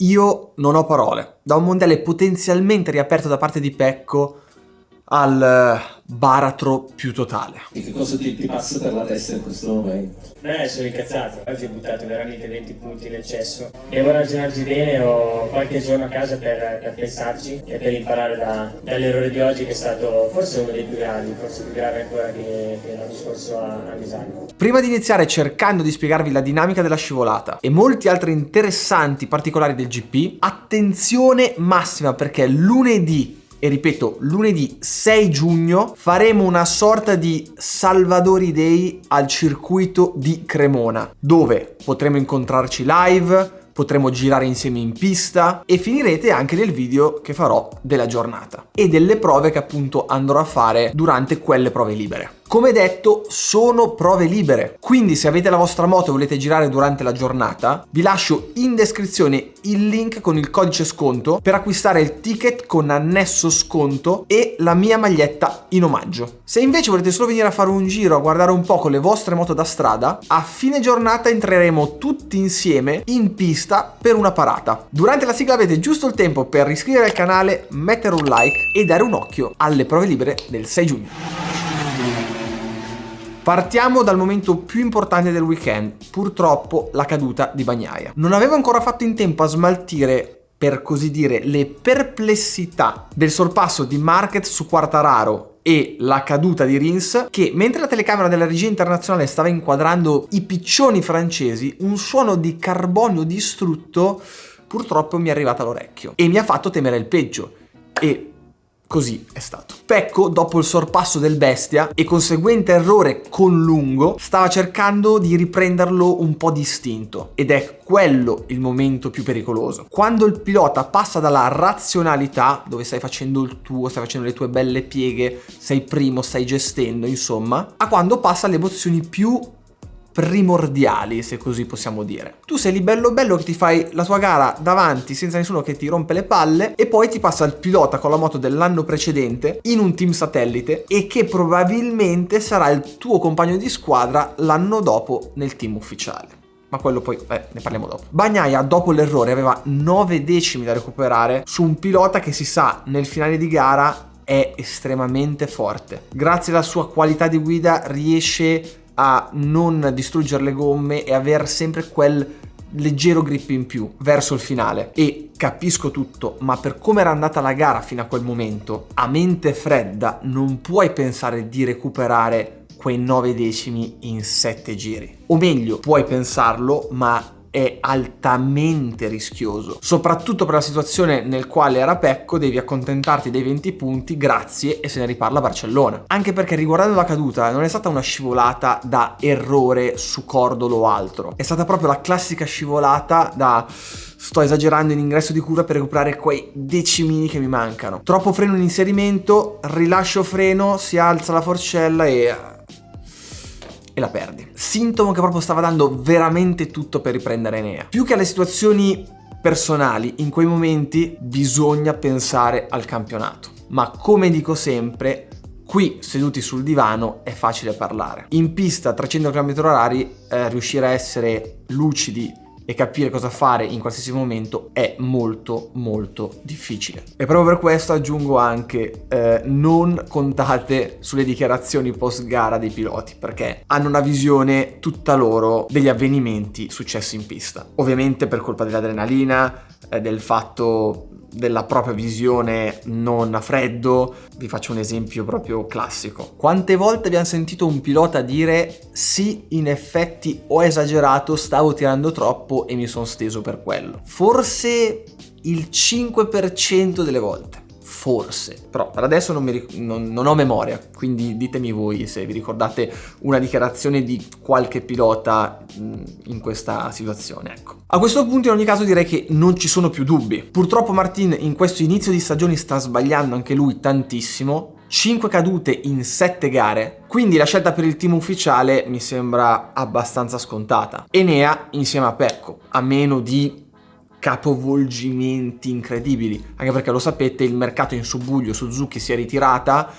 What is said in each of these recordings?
Io non ho parole. Da un mondiale potenzialmente riaperto da parte di Pecco al baratro più totale. Che cosa ti passa per la testa in questo momento? Sono incazzato. Oggi ho buttato veramente 20 punti in eccesso. Devo ragionarci bene, ho qualche giorno a casa per pensarci e per imparare dall'errore di oggi, che è stato forse uno dei più gravi, forse più grave ancora che l'anno scorso a Misano. Prima di iniziare cercando di spiegarvi la dinamica della scivolata e molti altri interessanti particolari del GP, attenzione massima perché lunedì, e ripeto, lunedì 6 giugno faremo una sorta di Salvadori Day al circuito di Cremona, dove potremo incontrarci live, potremo girare insieme in pista e finirete anche nel video che farò della giornata e delle prove che appunto andrò a fare durante quelle prove libere. Come detto, sono prove libere, quindi se avete la vostra moto e volete girare durante la giornata, vi lascio in descrizione il link con il codice sconto per acquistare il ticket con annesso sconto e la mia maglietta in omaggio. Se invece volete solo venire a fare un giro, a guardare un po' con le vostre moto da strada, a fine giornata entreremo tutti insieme in pista per una parata. Durante la sigla avete giusto il tempo per iscrivervi al canale, mettere un like e dare un occhio alle prove libere del 6 giugno. Partiamo dal momento più importante del weekend, purtroppo la caduta di Bagnaia. Non avevo ancora fatto in tempo a smaltire, per così dire, le perplessità del sorpasso di Marquez su Quartararo e la caduta di Rins, che mentre la telecamera della regia internazionale stava inquadrando i piccioni francesi, un suono di carbonio distrutto purtroppo mi è arrivato all'orecchio e mi ha fatto temere il peggio. E così è stato. Pecco, dopo il sorpasso del bestia e conseguente errore con lungo, stava cercando di riprenderlo un po' distinto ed è quello il momento più pericoloso. Quando il pilota passa dalla razionalità, dove stai facendo il tuo, stai facendo le tue belle pieghe, sei primo, stai gestendo, insomma, a quando passa alle emozioni più primordiali, se così possiamo dire. Tu sei lì bello bello che ti fai la tua gara davanti senza nessuno che ti rompe le palle e poi ti passa il pilota con la moto dell'anno precedente in un team satellite e che probabilmente sarà il tuo compagno di squadra l'anno dopo nel team ufficiale. Ma quello poi, ne parliamo dopo. Bagnaia, dopo l'errore, aveva 9 decimi da recuperare su un pilota che si sa nel finale di gara è estremamente forte. Grazie alla sua qualità di guida riesce a non distruggere le gomme e aver sempre quel leggero grip in più verso il finale. E capisco tutto, ma per come era andata la gara fino a quel momento, a mente fredda non puoi pensare di recuperare quei 9 decimi in 7 giri. O meglio, puoi pensarlo, ma è altamente rischioso, soprattutto per la situazione nel quale era Pecco. Devi accontentarti dei 20 punti, grazie, e se ne riparla a Barcellona. Anche perché riguardando la caduta non è stata una scivolata da errore su cordolo o altro, è stata proprio la classica scivolata da sto esagerando in ingresso di curva per recuperare quei decimini che mi mancano. Troppo freno in inserimento, rilascio freno, si alza la forcella e la perdi. Sintomo che proprio stava dando veramente tutto per riprendere Enea. Più che alle situazioni personali, in quei momenti bisogna pensare al campionato. Ma come dico sempre, qui seduti sul divano è facile parlare. In pista a 300 km/h riuscire a essere lucidi e capire cosa fare in qualsiasi momento è molto molto difficile. E proprio per questo aggiungo anche non contate sulle dichiarazioni post gara dei piloti, perché hanno una visione tutta loro degli avvenimenti successi in pista. Ovviamente per colpa dell'adrenalina, del fatto della propria visione non a freddo. Vi faccio un esempio proprio classico. Quante volte abbiamo sentito un pilota dire sì, in effetti ho esagerato, stavo tirando troppo e mi sono steso per quello? Forse il 5% delle volte. Forse, però per adesso non ho memoria, quindi ditemi voi se vi ricordate una dichiarazione di qualche pilota in questa situazione, ecco. A questo punto in ogni caso direi che non ci sono più dubbi. Purtroppo Martin in questo inizio di stagione sta sbagliando anche lui tantissimo. 5 cadute in 7 gare, quindi la scelta per il team ufficiale mi sembra abbastanza scontata. Enea insieme a Pecco, a meno di capovolgimenti incredibili, anche perché lo sapete, il mercato in subbuglio, Suzuki si è ritirata,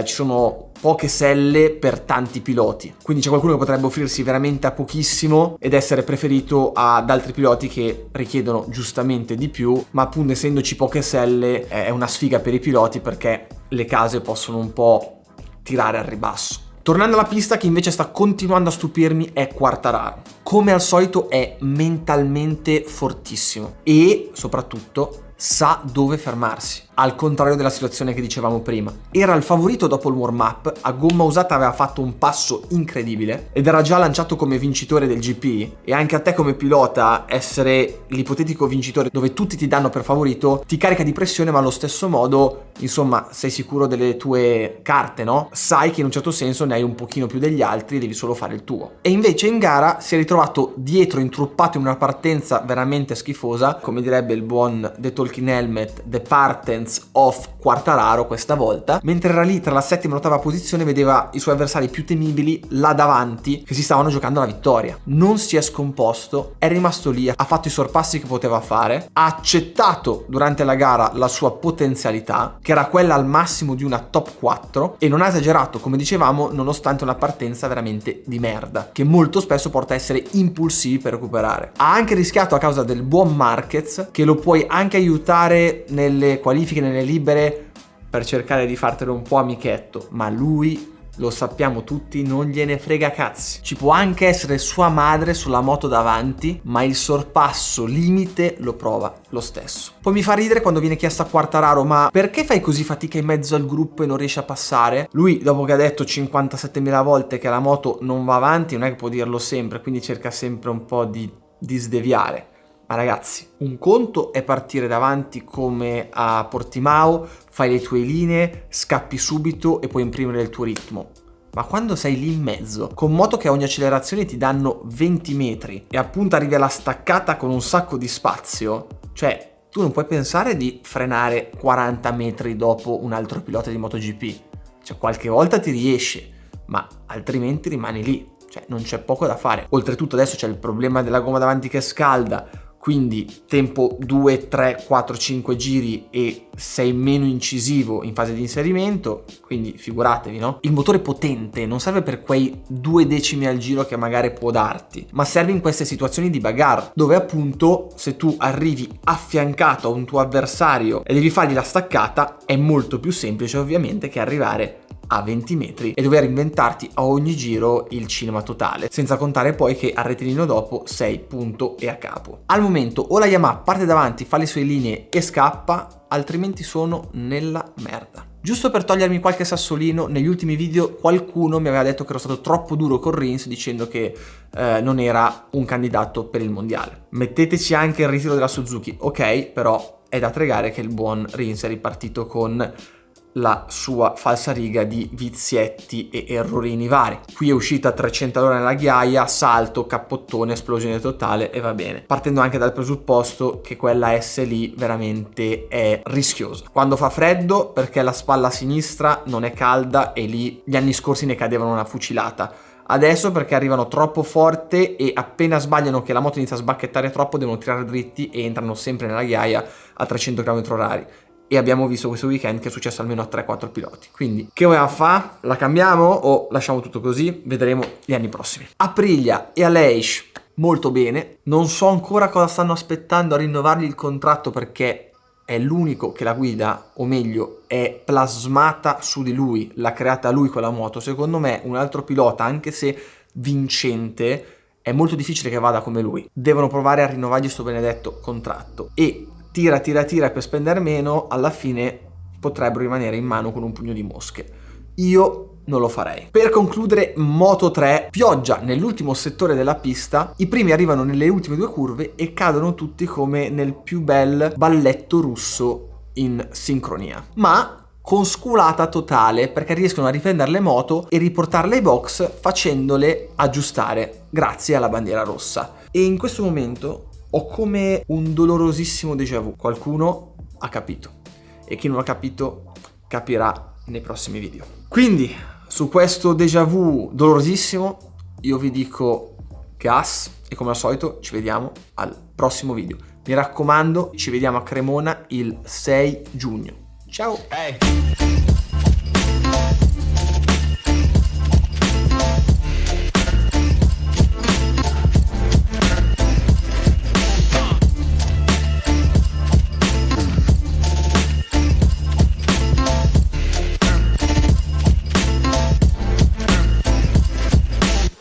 ci sono poche selle per tanti piloti, quindi c'è qualcuno che potrebbe offrirsi veramente a pochissimo ed essere preferito ad altri piloti che richiedono giustamente di più, ma appunto essendoci poche selle è una sfiga per i piloti perché le case possono un po' tirare al ribasso. Tornando alla pista, che invece sta continuando a stupirmi è Quartararo. Come al solito è mentalmente fortissimo e soprattutto sa dove fermarsi, al contrario della situazione che dicevamo prima. Era il favorito dopo il warm-up, a gomma usata aveva fatto un passo incredibile ed era già lanciato come vincitore del GP, e anche a te come pilota essere l'ipotetico vincitore dove tutti ti danno per favorito ti carica di pressione, ma allo stesso modo, insomma, sei sicuro delle tue carte, no? Sai che in un certo senso ne hai un pochino più degli altri e devi solo fare il tuo. E invece in gara si è ritrovato dietro, intruppato in una partenza veramente schifosa, come direbbe il buon The Talking Helmet, The Partence of Quartararo questa volta, mentre era lì tra la settima e l'ottava posizione vedeva i suoi avversari più temibili là davanti che si stavano giocando la vittoria. Non si è scomposto, è rimasto lì, ha fatto i sorpassi che poteva fare, ha accettato durante la gara la sua potenzialità, che era quella al massimo di una top 4, e non ha esagerato, come dicevamo, nonostante una partenza veramente di merda, che molto spesso porta a essere impulsivi per recuperare. Ha anche rischiato a causa del buon Marquez, che lo puoi anche aiutare nelle qualifiche, nelle libere, per cercare di fartelo un po' amichetto, ma lui, lo sappiamo tutti, non gliene frega cazzi. Ci può anche essere sua madre sulla moto davanti, ma il sorpasso limite lo prova lo stesso. Poi mi fa ridere quando viene chiesto a Quartararo: ma perché fai così fatica in mezzo al gruppo e non riesci a passare? Lui, dopo che ha detto 57.000 volte che la moto non va avanti, non è che può dirlo sempre, quindi cerca sempre un po' di sdeviare. Ma ragazzi, un conto è partire davanti come a Portimao, fai le tue linee, scappi subito e puoi imprimere il tuo ritmo. Ma quando sei lì in mezzo, con moto che a ogni accelerazione ti danno 20 metri e appunto arrivi alla staccata con un sacco di spazio, cioè tu non puoi pensare di frenare 40 metri dopo un altro pilota di MotoGP. Cioè qualche volta ti riesce, ma altrimenti rimani lì. Cioè non c'è poco da fare. Oltretutto adesso c'è il problema della gomma davanti che scalda, quindi tempo 2, 3, 4, 5 giri e sei meno incisivo in fase di inserimento, quindi figuratevi, no? Il motore potente non serve per quei 2 decimi al giro che magari può darti, ma serve in queste situazioni di bagarre, dove appunto se tu arrivi affiancato a un tuo avversario e devi fargli la staccata, è molto più semplice ovviamente che arrivare a 20 metri e dover inventarti a ogni giro il cinema totale, senza contare poi che al rettilineo dopo sei punto e a capo. Al momento o la Yamaha parte davanti, fa le sue linee e scappa, altrimenti sono nella merda. Giusto per togliermi qualche sassolino, negli ultimi video qualcuno mi aveva detto che ero stato troppo duro con Rins, dicendo che non era un candidato per il mondiale. Metteteci anche il ritiro della Suzuki, ok, però è da pregare che il buon Rins è ripartito con la sua falsariga di vizietti e errorini vari. Qui è uscita a 300 all'ora nella ghiaia, salto, cappottone, esplosione totale e va bene. Partendo anche dal presupposto che quella S lì veramente è rischiosa. Quando fa freddo, perché la spalla sinistra non è calda e lì gli anni scorsi ne cadevano una fucilata. Adesso perché arrivano troppo forte e appena sbagliano che la moto inizia a sbacchettare troppo devono tirare dritti e entrano sempre nella ghiaia a 300 km/h. E abbiamo visto questo weekend che è successo almeno a 3-4 piloti. Quindi che vogliamo fare? La cambiamo o lasciamo tutto così? Vedremo gli anni prossimi. Aprilia e Aleix molto bene. Non so ancora cosa stanno aspettando a rinnovargli il contratto, perché è l'unico che la guida, o meglio è plasmata su di lui, l'ha creata lui quella moto. Secondo me un altro pilota, anche se vincente, è molto difficile che vada come lui. Devono provare a rinnovargli sto benedetto contratto e tira per spendere meno, alla fine potrebbero rimanere in mano con un pugno di mosche. Io non lo farei. Per concludere, Moto3, pioggia nell'ultimo settore della pista, i primi arrivano nelle ultime 2 curve e cadono tutti come nel più bel balletto russo in sincronia, ma con sculata totale, perché riescono a riprendere le moto e riportarle ai box facendole aggiustare grazie alla bandiera rossa. E in questo momento ho come un dolorosissimo déjà vu. Qualcuno ha capito e chi non ha capito capirà nei prossimi video. Quindi su questo déjà vu dolorosissimo io vi dico gas e come al solito ci vediamo al prossimo video. Mi raccomando, ci vediamo a Cremona il 6 giugno. Ciao! Hey.